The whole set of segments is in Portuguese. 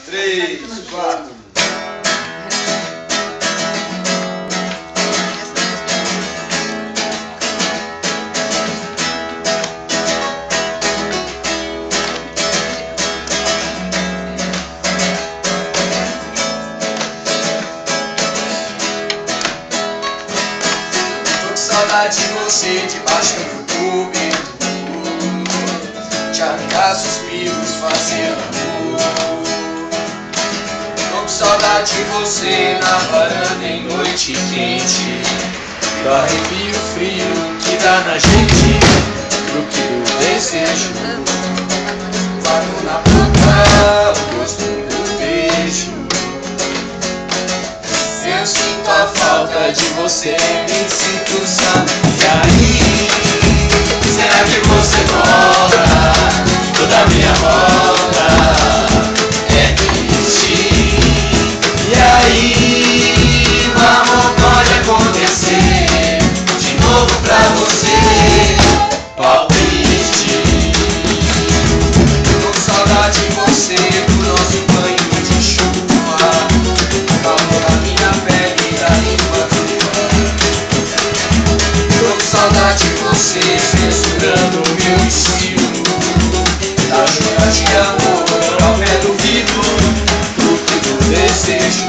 3, 4. Saudade de você debaixo do YouTube, te arrancar suspiros fazendo amor. Tô com saudade de você na varanda em noite quente, do arrepio frio que dá na gente, do que do desejo. Guardo na boca o gosto do beijo. Eu sinto a falta de você, me sinto só. E aí, será que você volta? Toda a minha volta é triste. E aí, o amor pode acontecer de novo pra você, palpite. Tô com saudade de você, do nosso banho de chuva, calor na minha pele da língua crua. Tô com saudade de você, censurando o meu estilo, da jura de amor ao pé do vidro, fruto do desejo.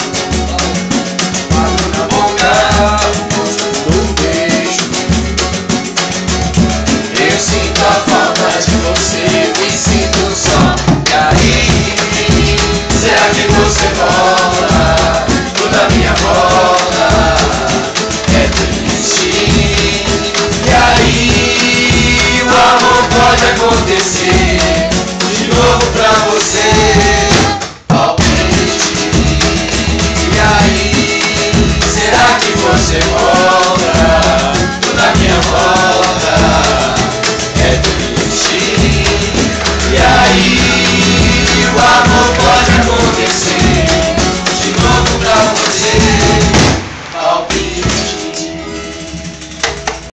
Guardo na boca o gosto do beijo. Eu sinto a falta de você, me sinto só. E aí, será que você volta? Toda a minha volta é triste. E aí, o amor pode acontecer de novo pra você, palpite. E aí, será que você volta?